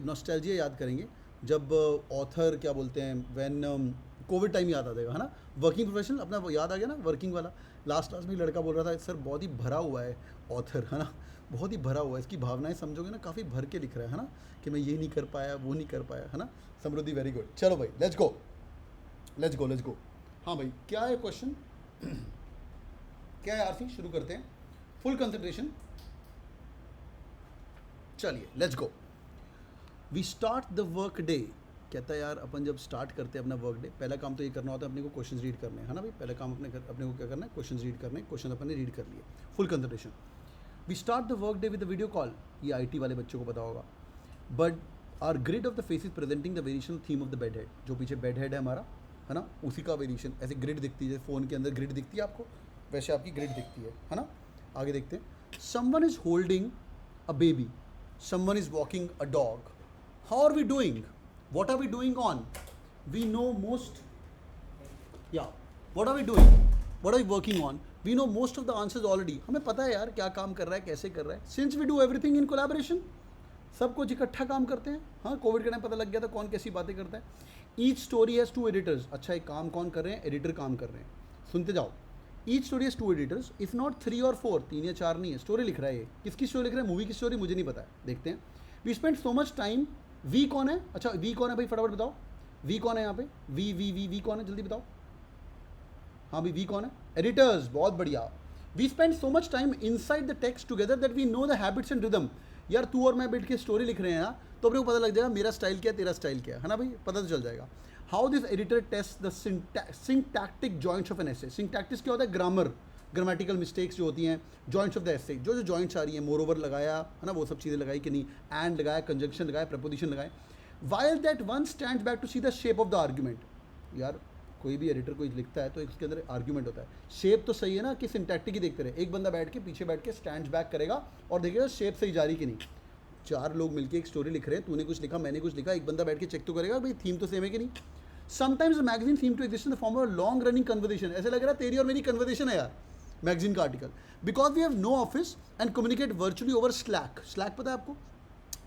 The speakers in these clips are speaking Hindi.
नॉस्टैल्जिया याद करेंगे जब ऑथर क्या बोलते हैं व्हेन कोविड टाइम याद आ जाएगा, है ना। वर्किंग प्रोफेशनल अपना वो याद आ गया ना, वर्किंग वाला। लास्ट क्लास में लड़का बोल रहा था सर बहुत ही भरा हुआ है ऑथर, है ना। बहुत ही भरा हुआ है, इसकी भावनाएं समझोगे ना, काफ़ी भर के लिख रहा है ना, कि मैं ये नहीं कर पाया, वो नहीं कर पाया, है ना। समृद्धि वेरी गुड। चलो भाई let's go, let's go, let's go. हाँ भाई, क्या है क्वेश्चन? क्या है आरसी? शुरू करते हैं, फुल कंसंट्रेशन। चलिए let's go. We start the work day. कहता है यार अपन जब स्टार्ट करते हैं अपना वर्क डे, पहला काम तो ये करना होता है अपने को, क्वेश्चंस रीड करने हैं, है ना भाई। पहला काम अपने को क्या करना है? क्वेश्चंस रीड करने। क्वेश्चन अपन ने रीड कर लिए, full concentration. We start the work day with the video call. ये आईटी वाले बच्चों को पता होगा। But R grid of the face is presenting the variation theme of the bed head. जो पीछे बेड हेड है हमारा, है ना, उसी का वेरिएशन ऐसे ग्रिड दिखती है, जैसे फ़ोन के अंदर ग्रिड दिखती है आपको, वैसे आपकी ग्रिड दिखती है ना। आगे देखते हैं। Someone is holding a baby, someone is walking a dog. How are we doing? What are we doing on? We know most. Yeah. What are we doing? What are we working on? We know most of the answers already. हमें पता है यार क्या काम कर रहा है, कैसे कर रहा है. Since we do everything in collaboration, सब कुछ इकट्ठा काम करते हैं. हाँ, कोविड के टाइम पता लग गया था कौन कैसी बातें करता है. Each story has 2 editors. अच्छा, एक काम कौन कर रहे हैं? एडिटर काम कर रहे हैं. सुनते जाओ. Each story has 2 editors. If not 3 or 4, 3 या 4 नहीं है. स्टोरी लिख रहा है ये. किसकी स्टोरी लिख रहा है? मूवी की स्टोरी, मुझे नहीं पता है. देखते हैं. We spent so much time. We कौन है? अच्छा, वी कौन है भाई, फटाफट बताओ. वी कौन है यहाँ पे? वी कौन है, जल्दी बताओ. हाँ भाई, वी कौन है? एडिटर्स. बहुत बढ़िया. We spend so much time inside the text together that we know the habits and rhythm. यार तू और मैं बैठ के स्टोरी लिख रहे हैं ना, तो अपने को पता लग जाएगा मेरा स्टाइल क्या है, तेरा स्टाइल क्या है ना भाई, पता तो चल जाएगा. How this editor test the syntactic joints of an essay. Syntactics क्या होता है? ग्रामर, ग्रामेटिकल मिस्टेक्स जो होती हैं, जॉइंट्स ऑफ द एसे, जो जॉइंट्स आ रही हैं, मोर ओवर लगाया, है ना, वो सब चीज़ें लगाई कि नहीं, एंड लगाया, कंजंक्शन लगाया, प्रपोजिशन लगाए. While that one stands back to see the shape of the argument. यार कोई भी एडिटर कोई लिखता है तो इसके अंदर आर्ग्यूमेंट होता है. शेप तो सही है ना, कि सिंटैक्टिक ही देखते रहे. एक बंदा बैठ के पीछे बैठ के स्टैंड्स बैक करेगा और देखेगा शेप सही जा रही कि नहीं. 4 लोग मिलकर एक स्टोरी लिख रहे हैं, तूने कुछ लिखा, मैंने कुछ लिखा, एक बंदा बैठ के चेक तो करेगा भाई थीम तो सेम है कि नहीं. Sometimes magazine seem to exist in the form of long running conversation. ऐसे लग रहा है तेरी और मेरी कन्वर्सेशन है यार, मैगजीन का article. Because we have no office and communicate virtually over Slack. Slack पता है आपको?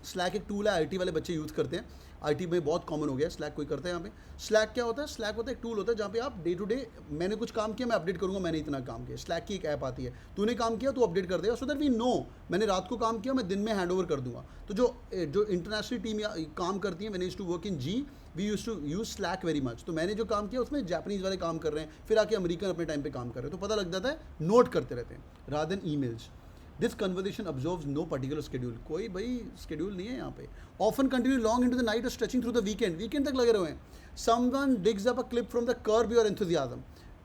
स्लैक एक टूल है, आईटी वाले बच्चे यूज़ करते हैं. आईटी में बहुत कॉमन हो गया. स्लैक कोई करता है यहाँ पे. स्लैक क्या होता है? स्लैक होता है एक टूल होता है जहाँ पे आप डे टू डे, मैंने कुछ काम किया, मैं अपडेट करूँगा मैंने इतना काम किया. स्लैक की एक ऐप आती है, तूने काम किया तो अपडेट कर देगा, सो दैट वी नो मैंने रात को काम किया, मैं दिन में हैंड ओवर कर दूंगा. तो जो इंटरनेशनल टीम काम करती है, मैंने यूज्ड टू वर्क इन जी, we used to use Slack very much. तो मैंने जो काम किया उसमें जापानीज़ वाले काम कर रहे हैं, फिर आके अमेरिकन अपने टाइम पे काम कर रहे हैं, तो पता लग जाता है, नोट करते रहते हैं rather than emails. This conversation observes no particular schedule. कोई भाई शेड्यूल नहीं है यहाँ पे. Often continue long into the night और stretching through the weekend. Weekend तक लगे रहे हैं. Someone digs up a clip from the Curb Your Enthusiasm.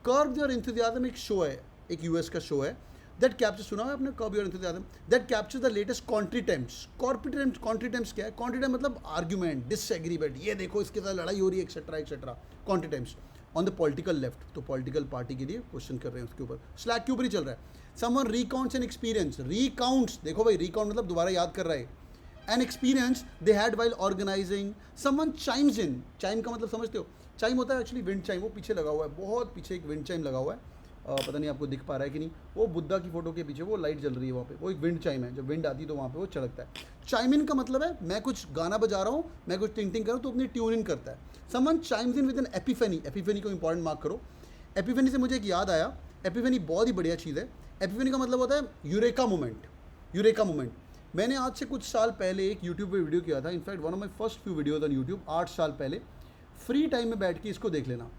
Curb Your Enthusiasm एक शो है, एक यूएस का शो है. दैट कैप्चर, सुना है आपने Curb Your Enthusiasm? That capture the latest contretemps. Contretemps क्या है? कॉन्ट्रीटेम्प मतलब आर्ग्यूमेंट, डिसएग्रीमेंट, ये देखो इसके साथ लड़ाई हो रही है, etcetera etcetera. Contretemps on the political left. तो पॉलिटिकल पार्टी के लिए क्वेश्चन कर रहे हैं उसके ऊपर. स्लैक के ऊपर ही चल रहा है. Someone recounts an experience. Recounts, देखो भाई, रिकाउंट मतलब दोबारा याद कर रहा है. An experience they had while organizing. Someone chimes in. Chime का मतलब समझते हो? चाइम होता है एक्चुअली विंड चाइम. वो पीछे लगा हुआ है, बहुत पीछे एक विंड चाइम लगा हुआ है. पता नहीं आपको दिख पा रहा है कि नहीं. वो बुद्धा की फोटो के पीछे वो लाइट जल रही है वहाँ पे, वो एक विंड चाइम है. जब विंड आती है तो वहाँ पे वो चढ़कता है. चाइम इन का मतलब है मैं कुछ गाना बजा रहा हूँ, मैं कुछ टिंग टिंग कर रहा हूँ, तो अपनी ट्यून इन करता है. Someone chimes in with an epiphany. Epiphany को इंपॉर्टेंट मार्क करो. एपिफेनी से मुझे एक याद आया. एपिफेनी बहुत ही बढ़िया चीज़ है. एपिफेनी का मतलब होता है यूरेका मोमेंट. Eureka moment. मैंने आज से कुछ साल पहले एक यूट्यूब पे वीडियो किया था. In fact one of my first few videos on YouTube, 8 साल पहले. फ्री टाइम में बैठ के इसको देख लेना.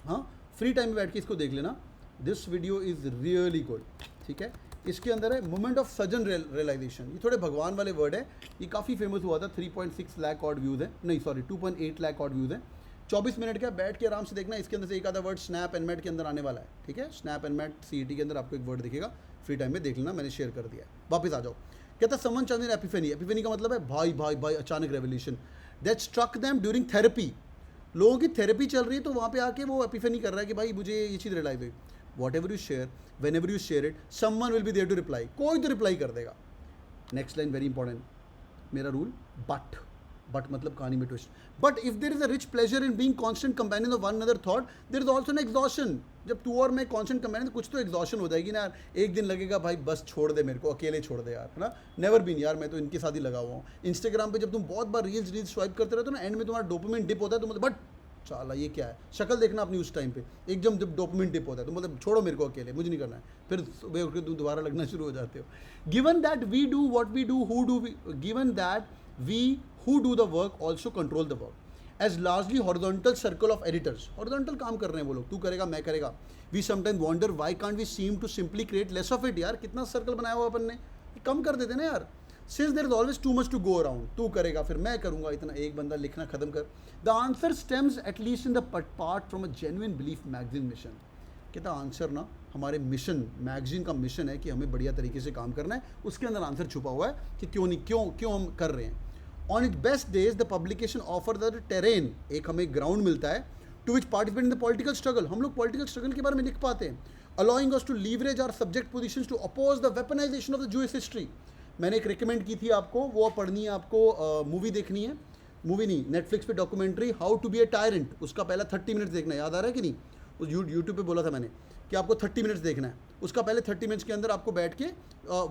हाँ, फ्री टाइम में बैठ के इसको देख लेना. This video is really good. ठीक है. इसके अंदर है मोमेंट ऑफ सडन रियलाइजेशन. ये थोड़े भगवान वाले वर्ड है. ये काफ़ी फेमस हुआ था. 3.6 लाख ऑड व्यूज़ है, नहीं सॉरी 2.8 लाख ऑड व्यूज़ है. 24 मिनट का. बैठ के आराम से देखना. इसके अंदर से एक आधा वर्ड स्नैप एंड मैट के अंदर आने वाला है. ठीक है. स्नैप एंड मैट सीईटी के अंदर आपको एक वर्ड दिखेगा. फ्री टाइम में देख लेना, मैंने शेयर कर दिया है. वापस आ जाओ. कहता समवन चंदन एपिफेनी. एपिफेनी का मतलब है भाई भाई भाई अचानक revolution. That struck them during therapy. लोगों की थेरेपी चल रही है तो वहाँ पे आके वो एपिफेनी कर रहा है कि भाई मुझे ये चीज़ रियलाइज हुई. Whatever you share, whenever you share it, someone will be there to reply. कोई तो रिप्लाई कर देगा. Next line very important. मेरा रूल, बट बट मतलब कहानी में twist. But if there is a rich pleasure in being constant companion of one another thought, there is also an exhaustion. जब तू और मैं कांस्टेंट कंपेनियन, तो कुछ तो एग्जॉशन हो जाएगी ना यार. एक दिन लगेगा भाई बस छोड़ दे मेरे को, अकेले छोड़ दे यार, है ना. नेवर बीन यार, मैं तो इनके साथ ही लगा हुआ हूँ. इंस्टाग्राम पे जब तुम बहुत बार रील्स स्वाइप करते रहते हो ना, एंड में तुम्हारा डोपामिन डिप होता है, तो मतलब बट साला ये क्या है, शक्ल देखना अपनी उस टाइम पे एकदम जब डोपामिन डिप होता है, तो मतलब छोड़ो मेरे को अकेले, मुझे नहीं करना है. फिर सुबह उठ के तुम दोबारा लगना शुरू हो जाते हो. Given that we do what we do, who do we, given that we who do the work also control the work, as largely horizontal circle of editors. Horizontal काम कर रहे हैं वो लोग, तू करेगा मैं करेगा. We sometime wonder why can't we seem to simply create less of it. यार कितना सर्कल बनाया हुआ अपन ने, कम कर देते ना यार. Since there is always too much to go around, तू करेगा फिर मैं करूंगा, इतना एक बंदा लिखना खत्म कर. The answer stems at least in the part from a genuine belief magazine mission. कहता आंसर ना हमारे मिशन, मैगजीन का मिशन है कि हमें बढ़िया तरीके से काम करना है. उसके अंदर आंसर छुपा हुआ है कि क्यों नहीं, क्यों हम कर रहे हैं. On it best days the publication offer the terrain, एक हमें ग्राउंड मिलता है to which participate in the political struggle. हम लोग पॉलिटिकल स्ट्रगल के बारे में लिख पाते हैं. Allowing us to leverage our subject positions to oppose the weaponization of the Jewish history. मैंने एक रिकमेंड की थी आपको, वो पढ़नी है आपको, मूवी देखनी है, मूवी नहीं, नेटफ्लिक्स पे documentary how to be a tyrant. उसका पहला 30 मिनट्स देखना है, याद आ रहा है कि नहीं. उस यूट्यूब पे बोला था मैंने कि आपको 30 मिनट्स देखना है. उसका पहले 30 मिनट्स के अंदर आपको बैठ के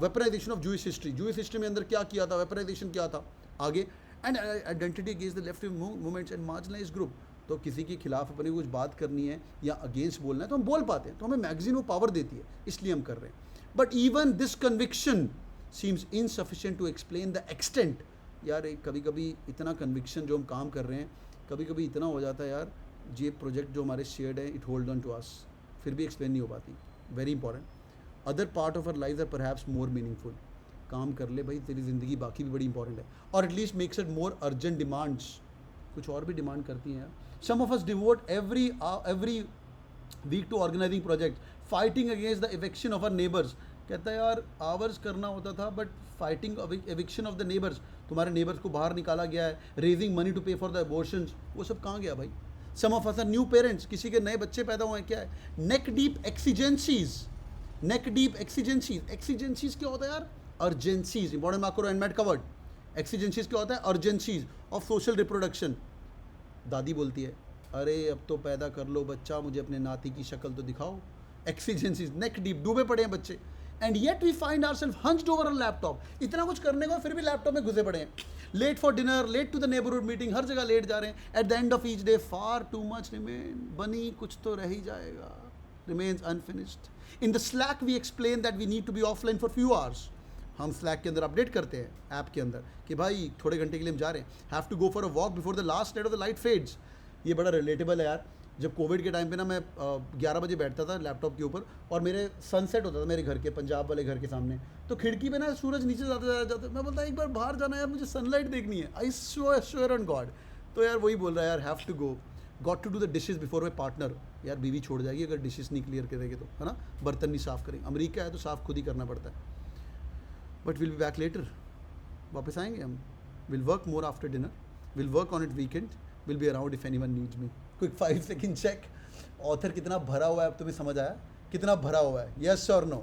वेपनाइजेशन ऑफ जूइश हिस्ट्री में अंदर क्या किया था, वेपनाइजेशन क्या था आगे, and identity against the left movements and marginalize group. तो किसी के खिलाफ अपने कुछ बात करनी है या अगेंस्ट बोलना है तो हम बोल पाते हैं, तो हमें मैगजीन वो पावर देती है, इसलिए हम कर रहे हैं. But even this conviction seems insufficient to explain the extent. यार कभी कभी इतना कन्विक्शन जो हम काम कर रहे हैं, कभी कभी इतना हो जाता है यार, ये प्रोजेक्ट जो हमारे शेयर्ड है, it hold on to us, फिर भी एक्सप्लेन नहीं हो पाती. Very important. Other part of our life are perhaps more meaningful. काम कर ले भाई, तेरी ज़िंदगी बाकी भी बड़ी इंपॉर्टेंट है, और at least makes it more urgent demands. कुछ और भी डिमांड करती हैं यार. Some of us devote every week to organising project, fighting against the eviction of our neighbours. कहता है यार आवर्स करना होता था, but fighting eviction of the neighbours, तुम्हारे नेबर्स को बाहर निकाला गया है, raising money to pay for the abortions, वो सब कहाँ गया भाई. Some of us are new parents, किसी के नए बच्चे पैदा हुए हैं, क्या है, neck deep exigencies. Neck deep exigencies, exigencies क्या होता है यार, urgencies. Important marker and mat covered. Exigencies क्या होता है, अर्जेंसीज ऑफ सोशल रिप्रोडक्शन. दादी बोलती है अरे अब तो पैदा कर लो बच्चा, मुझे अपने नाती की शक्ल तो दिखाओ. एक्सीजेंसीज, नेक डीप, डूबे पड़े हैं बच्चे. And yet we find ourself hunched over a laptop. इतना कुछ करने को फिर भी लैपटॉप में घुसे पड़े हैं. Late for dinner, late to the neighbourhood meeting, हर जगह लेट जा रहे हैं. At the end of each day far too much remain, बनी कुछ तो रह ही जाएगा, remains unfinished. In the Slack we explain that we need to be offline for few hours. हम स्लैक के अंदर अपडेट करते हैं ऐप के अंदर कि भाई थोड़े घंटे के लिए हम जा रहे हैं. Have to go for a walk before the last light of the light fades. ये बड़ा रिलेटेबल है यार. जब कोविड के टाइम पे ना मैं 11 बजे बैठता था लैपटॉप के ऊपर, और मेरे सनसेट होता था मेरे घर के, पंजाब वाले घर के सामने, तो खिड़की पे ना सूरज नीचे जाते मैं बोलता एक बार बाहर जाना है यार, मुझे सनलाइट देखनी है. I sure on God. तो यार वही बोल रहा है यार, have to go, got to do the dishes before my partner. यार बीवी छोड़ जाएगी अगर डिशेज नहीं क्लियर करेंगे तो, है ना, बर्तन नहीं साफ़ करेंगे. अमेरिका है तो साफ़ खुद ही करना पड़ता है. But will be back later, वापस आएंगे हम. Will work more after dinner, will work on it weekend, will be around if anyone needs me. Quick 5 second check. Author कितना भरा हुआ है, अब तुम्हें समझ आया कितना भरा हुआ है. यस और नो,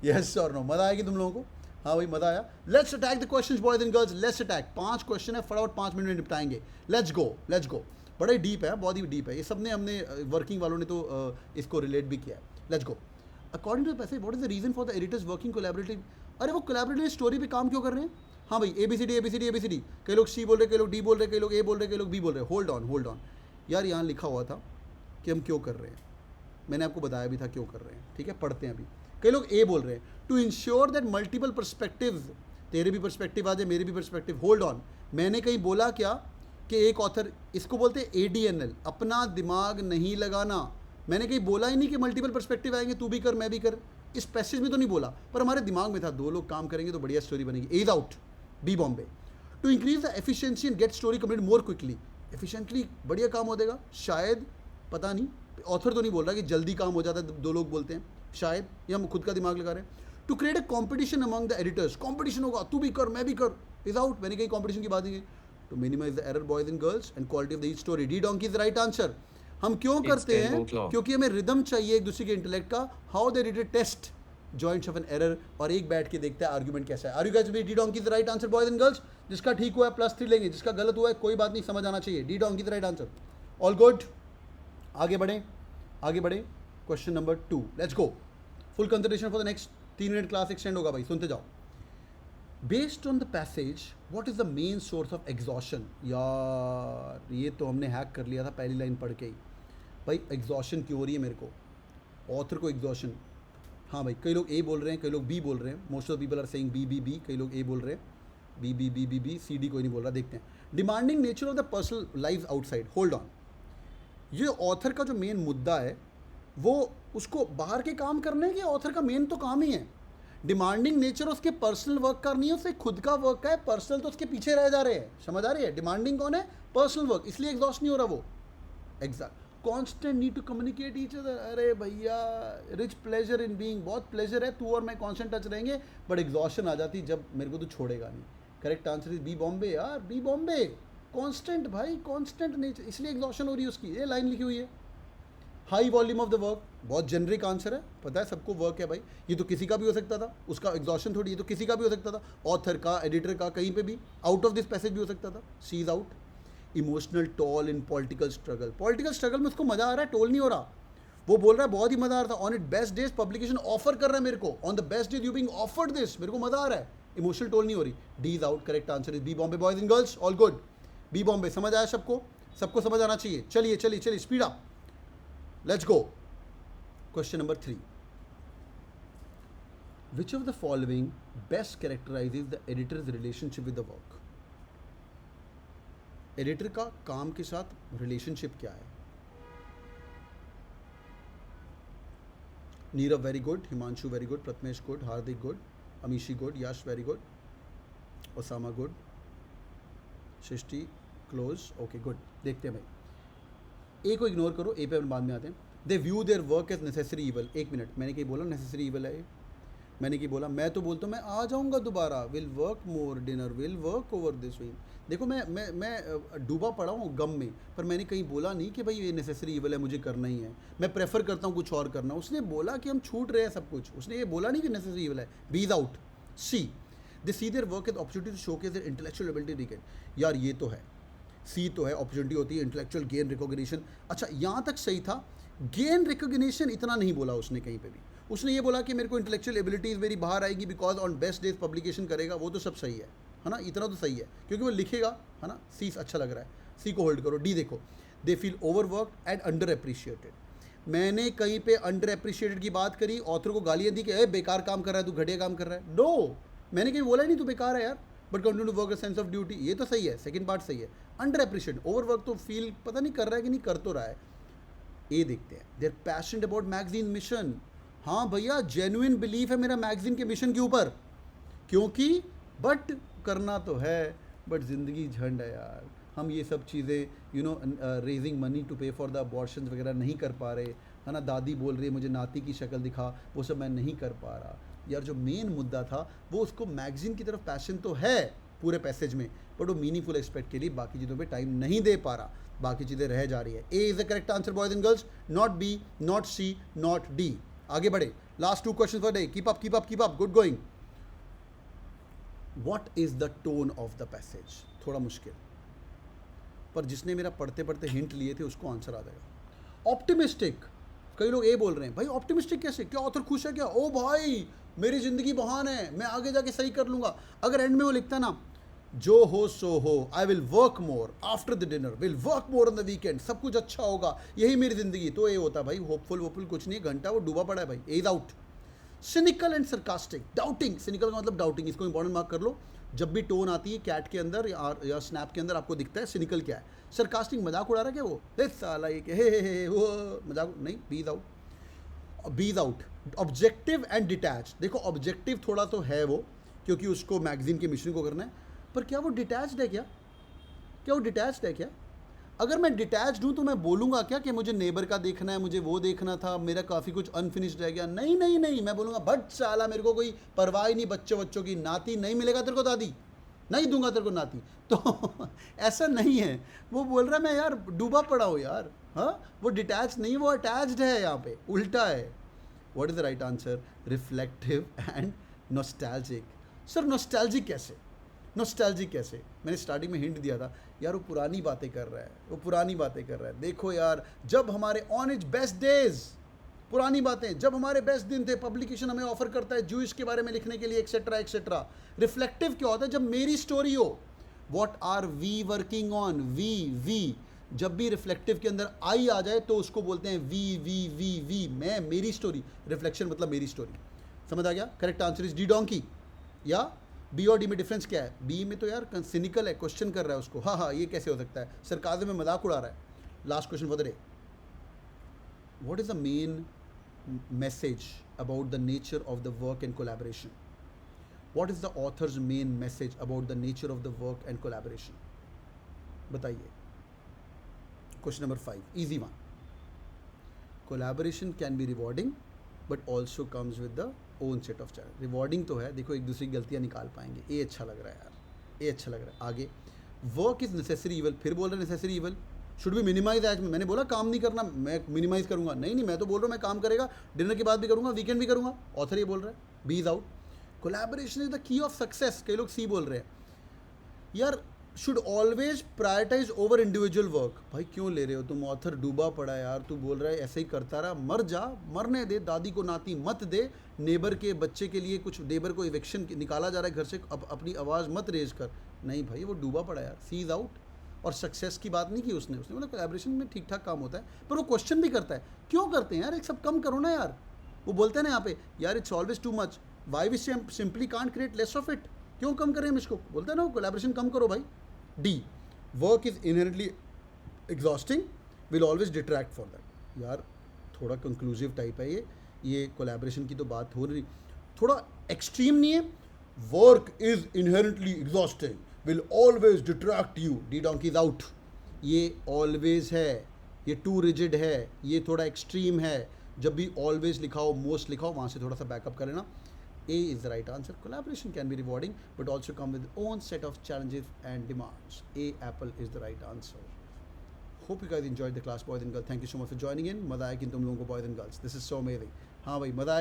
यस और नो. मज़ा आएगी तुम लोगों को. हाँ भाई मज़ा आया. Let's attack the questions boys and girls, let's attack. 5 question है, फटाफट 5 मिनट में निपटाएंगे. Let's go, let's go. बड़ा ही डीप है, बहुत ही डीप है. ये सब ने हमने वर्किंग वालों ने तो इसको रिलेट भी किया है. Let's go. According to the passage, what is the reason for the editors working collaborative. अरे वो कोलैबोरेटिव स्टोरी पे काम क्यों कर रहे हैं. हाँ भाई ABCD ABCD ABCD, कई लोग C बोल रहे, कई लोग D बोल रहे, कई लोग A बोल रहे, कई लोग B बोल रहे. होल्ड ऑन, होल्ड ऑन यार. यहाँ लिखा हुआ था कि हम क्यों कर रहे हैं, मैंने आपको बताया भी था क्यों कर रहे हैं. ठीक है, पढ़ते हैं अभी. कई लोग A बोल रहे हैं, to ensure that multiple perspectives, तेरे भी पर्सपेक्टिव आ जाए, मेरे भी पर्सपेक्टिव. होल्ड ऑन, मैंने कहीं बोला क्या कि एक ऑथर, इसको बोलते हैं ADNL, अपना दिमाग नहीं लगाना. मैंने कहीं बोला ही नहीं कि मल्टीपल पर्सपेक्टिव आएंगे, तू भी कर मैं भी कर. इस पैसेज में तो नहीं बोला, पर हमारे दिमाग में था 2 लोग काम करेंगे तो बढ़िया स्टोरी बनेगी. As out, B Bombay. To increase the efficiency and get story complete more quickly. Efficiently बढ़िया काम हो जाएगा शायद, पता नहीं. ऑथर तो नहीं बोल रहा कि जल्दी काम हो जाता है, 2 लोग बोलते हैं शायद, या हम खुद का दिमाग लगा रहे हैं. To create a competition among the editors, competition होगा, तू भी कर मैं भी कर. इज आउट, मैंने कहीं कॉम्पिटिशन की बात नहीं की. To minimize the error boys and girls and quality of the each story. D donkey is the right answer. हम क्यों करते हैं, क्योंकि हमें रिदम चाहिए एक दूसरे के इंटेलेक्ट का. How the editor test joints of an error, और एक बैठ के देखता है आर्ग्यूमेंट कैसा है। Are you guys B D donkey is the right answer boys and girls? जिसका ठीक हुआ है +3 लेंगे, जिसका गलत हुआ है कोई बात नहीं, समझ आना चाहिए। D donkey is the right answer. All good, आगे बढ़ें, आगे बढ़ें। Question number 2, let's go. Full concentration for the next 3 minute, class extend होगा भाई, सुनते जाओ। Based on the passage what is the main source of exhaustion? यार ये तो हमने हैक कर लिया था पहली लाइन पढ़ के ही। भाई एग्जॉशन क्यों हो रही है मेरे को, ऑथर को एग्जॉशन। हाँ भाई, कई लोग ए बोल रहे हैं, कई लोग बी बोल रहे हैं। Most of people are saying B B B, कई लोग ए बोल रहे हैं, B B B B B, C D कोई नहीं बोल रहा। देखते हैं। Demanding nature of the personal life outside, hold on. ये ऑथर का जो मेन मुद्दा है वो उसको बाहर के काम करने के, ऑथर का मेन तो काम ही है। डिमांडिंग नेचर उसके पर्सनल वर्क का नहीं है, उससे खुद का वर्क का है। पर्सनल तो उसके पीछे रह जा रहे हैं, समझ आ रही है? डिमांडिंग कौन है? पर्सनल वर्क, इसलिए एग्जॉस्ट नहीं हो रहा वो। Exact. Constant need to communicate each other. अरे भैया, रिच प्लेजर इन बीइंग, बहुत प्लेजर है, तू और मैं कॉन्स्टेंट टच रहेंगे, बट एग्जॉशन आ जाती जब मेरे को तो छोड़ेगा नहीं। Correct answer is B Bombay यार, बी बॉम्बे। कॉन्स्टेंट भाई, कॉन्स्टेंट नेचर, इसलिए एग्जॉशन हो रही है उसकी। ये लाइन लिखी हुई है। High volume of the work, बहुत जेनरिक आंसर है, पता है सबको वर्क है भाई। ये तो किसी का भी हो सकता था, उसका एग्जॉशन थोड़ी, ये तो किसी का भी हो सकता था, ऑथर का, एडिटर का, कहीं पे भी। आउट ऑफ दिस पैसेज भी हो सकता था। C is out. Emotional toll in political struggle, political struggle में उसको मजा आ रहा है, टोल नहीं हो रहा। वो बोल रहा है बहुत ही मजा आ रहा था। On it best days publication offer कर रहा है मेरे को, on the best days you being offered this, मेरे को मजा आ रहा है। इमोशनल टोल नहीं हो रही। D is out. Correct answer is B Bombay boys and girls, all good. B Bombay. समझ आया सबको? सबको समझ आना चाहिए। चलिए चलिए चलिए, speed up, let's go. Question number 3, which of the following best characterises the editor's relationship with the work? Editor का काम के साथ रिलेशनशिप क्या है? Nirav very good, Himanshu very good, Prathamesh good, Hardik good, Amishi good, Yash very good, Osama good, Srishti close, okay good. देखते हैं भाई, ए को इग्नोर करो, ए पे हम बाद में आते हैं। They view their work as necessary evil. एक मिनट, मैंने क्या बोला नेसेसरी इवल है? मैंने क्या बोला? मैं तो बोलता हूँ मैं आ जाऊँगा दोबारा, will work more, dinner will work over this week. देखो मैं डूबा पड़ा हूँ गम में, पर मैंने कहीं बोला नहीं कि भाई ये नेसेसरी इवल है, मुझे करना ही है, मैं प्रेफर करता हूँ कुछ और करना। उसने बोला कि हम छूट रहे हैं सब कुछ, उसने ये बोला नहीं कि नेसेसरी इवल है। B is out. C, they see their work as opportunity to showcase their intellectual ability regain. यार ये तो है, सी तो है, अपॉर्चुनिटी होती है, इंटेलेक्चुअल गेन रिकॉग्निशन। अच्छा यहाँ तक सही था, गेन रिकॉग्निशन इतना नहीं बोला उसने कहीं पे भी। उसने ये बोला कि मेरे को इंटेलेक्चुअल एबिलिटीज़ मेरी बाहर आएगी because on best days publication करेगा, वो तो सब सही है ना, इतना तो सही है क्योंकि वो लिखेगा, है ना। सी अच्छा लग रहा है, सी को होल्ड करो। डी देखो, they feel overworked and under appreciated. मैंने कहीं पे अंडर अप्रिशिएटेड की बात करी, ऑथर को गालियाँ दी कि ए बेकार काम कर रहा है तू, घटिया काम कर रहा है। नो, मैंने कहीं बोला ही नहीं तू बेकार है यार, but continue to work a sense of duty, ये तो सही है, सेकंड पार्ट सही है। अंडर अप्रिशिएट, ओवरवर्क तो फील पता नहीं कर रहा है कि नहीं कर तो रहा है। ये देखते हैं, they're passionate about magazine mission. हाँ भैया, जेन्युइन बिलीफ है मेरा मैगजीन के मिशन के ऊपर, क्योंकि बट करना तो है, बट ज़िंदगी झंड है यार। हम ये सब चीज़ें raising money to pay for the abortions वगैरह नहीं कर पा रहे, है ना। दादी बोल रही है मुझे नाती की शक्ल दिखा, वो सब मैं नहीं कर पा रहा यार। जो मेन मुद्दा था वो, उसको मैगजीन की तरफ पैशन तो है पूरे पैसेज में, बट वो मीनिंगफुल एस्पेक्ट के लिए बाकी चीज़ों पे टाइम नहीं दे पा रहा, बाकी चीज़ें रह जा रही है। A is the correct answer boys and girls, not B, not C, not D. आगे बढ़े, last 2 question for day. Keep up keep up keep up, good going. What is the tone of the passage? थोड़ा मुश्किल, पर जिसने मेरा पढ़ते पढ़ते हिंट लिए थे उसको आंसर आ जाएगा। ऑप्टिमिस्टिक, कई लोग ये बोल रहे हैं भाई ऑप्टिमिस्टिक कैसे, क्या ऑथर खुश है क्या? ओ भाई मेरी ज़िंदगी बहान है, मैं आगे जाके सही कर लूँगा। अगर एंड में वो लिखता ना, जो हो सो हो, I will work more after the dinner, will work more on the weekend, सब कुछ अच्छा होगा, यही मेरी ज़िंदगी, तो ये होता भाई होपफुल कुछ नहीं, घंटा वो डूबा पड़ा है भाई। A is out. Cynical and sarcastic, doubting, cynical का मतलब डाउटिंग, इसको इंपॉर्टेंट मार्क कर लो। जब भी टोन आती है कैट के अंदर या स्नैप के अंदर आपको दिखता है सिनिकल क्या है। सरकास्टिक, मजाक उड़ा रहा है क्या वो, साला ये हे वो मजाक नहीं। B is out. B is out. Objective and detach, देखो ऑब्जेक्टिव थोड़ा तो है वो, क्योंकि उसको मैगजीन के मिशन को करना है, पर क्या वो डिटैच्ड है क्या? क्या वो डिटैच्ड है क्या? अगर मैं डिटैच्ड हूँ तो मैं बोलूँगा क्या कि मुझे नेबर का देखना है, मुझे वो देखना था, मेरा काफ़ी कुछ अनफिनिश्ड रह गया? नहीं नहीं नहीं, मैं बोलूँगा बट साला मेरे को कोई परवाह ही नहीं बच्चों की, नाती नहीं मिलेगा तेरे को दादी, नहीं दूंगा तेरे को नाती। तो ऐसा नहीं है, वो बोल रहा है मैं यार डूबा पड़ा हूँ यार। हाँ, वो डिटैच नहीं, वो अटैच्ड है, यहाँ पे उल्टा है। What is the right answer? Reflective and nostalgic. Sir nostalgic कैसे? नॉस्टैल्जिक कैसे? मैंने स्टार्टिंग में हिंट दिया था यार, वो पुरानी बातें कर रहा है, वो पुरानी बातें कर रहा है। देखो यार, जब हमारे ऑन इट्स बेस्ट डेज, पुरानी बातें, जब हमारे बेस्ट दिन थे, पब्लिकेशन हमें ऑफर करता है जूइश के बारे में लिखने के लिए, एक्सेट्रा एक्सेट्रा। रिफ्लेक्टिव क्या होता है? जब मेरी स्टोरी हो। What are we working on? We. जब भी रिफ्लेक्टिव के अंदर आई आ जाए तो उसको बोलते हैं वी। मैं, मेरी स्टोरी। रिफ्लेक्शन मतलब मेरी स्टोरी। समझ आ गया? Correct answer is D donkey. या बी और डी में डिफरेंस क्या है? बी में तो यार सिनिकल है, क्वेश्चन कर रहा है उसको, हाँ ये कैसे हो सकता है, सरकाज़म में मजाक उड़ा रहा है। Last question for the day, what is the main message about the nature of the work and collaboration? What is the author's main message about the nature of the work and collaboration? बताइए। Question number 5, easy one. Collaboration can be rewarding but also comes with the own set of challenge. Rewarding तो है, देखो एक दूसरी की गलतियाँ निकाल पाएंगे, ये अच्छा लग रहा है यार, ये अच्छा लग रहा है। आगे, वर्क इज नेसेसरी इवल, फिर बोल रहे necessary evil, should be minimize as. मैंने बोला काम नहीं करना, मैं मिनिमाइज करूंगा, नहीं मैं तो बोल रहा हूँ मैं काम करेगा, डिनर के बाद भी करूंगा, वीकेंड भी करूंगा। ऑथर ये बोल रहा है, B is out. Collaboration is the key of success, कई लोग सी बोल रहे हैं। यार should always prioritize over individual work. भाई क्यों ले रहे हो तुम? ऑथर डूबा पड़ा है यार, तू बोल रहा है ऐसे ही करता रहा, मर जा, मरने दे, दादी को नाती मत दे, नेबर के बच्चे के लिए कुछ, नेबर को इविक्शन निकाला जा रहा है घर से, अपनी आवाज़ मत रेज कर। नहीं भाई वो डूबा पड़ा यार, सी इज आउट। और सक्सेस की बात नहीं की उसने बोला कोलैबोरेशन में ठीक ठाक काम होता है, पर वो क्वेश्चन भी करता है क्यों करते हैं यार, एक सब कम करो ना यार। वो बोलते हैं ना यहाँ पे यार it's always too much, why we simply can't create less of it, क्यों कम करें हम इसको, बोलते हैं ना कोलैबोरेशन कम करो भाई। D, work is inherently exhausting, will always detract for that. यार थोड़ा कंक्लूसिव टाइप है ये कोलैबोरेशन की तो बात हो रही, थोड़ा एक्सट्रीम नहीं है। Work is inherently exhausting, will always detract you, D donkey is out. ये ऑलवेज है, ये टू रिजिड है, ये थोड़ा एक्सट्रीम है। जब भी ऑलवेज लिखाओ, मोस्ट लिखाओ, वहाँ से थोड़ा सा बैकअप कर लेना। A is the right answer. Collaboration can be rewarding but also come with own set of challenges and demands. A, apple is the right answer. Hope you guys enjoyed the class, boys and girls. Thank you so much for joining in. मज़ा आया कि तुम लोगों को boys and girls. This is so amazing. हाँ भाई मज़ा आया कि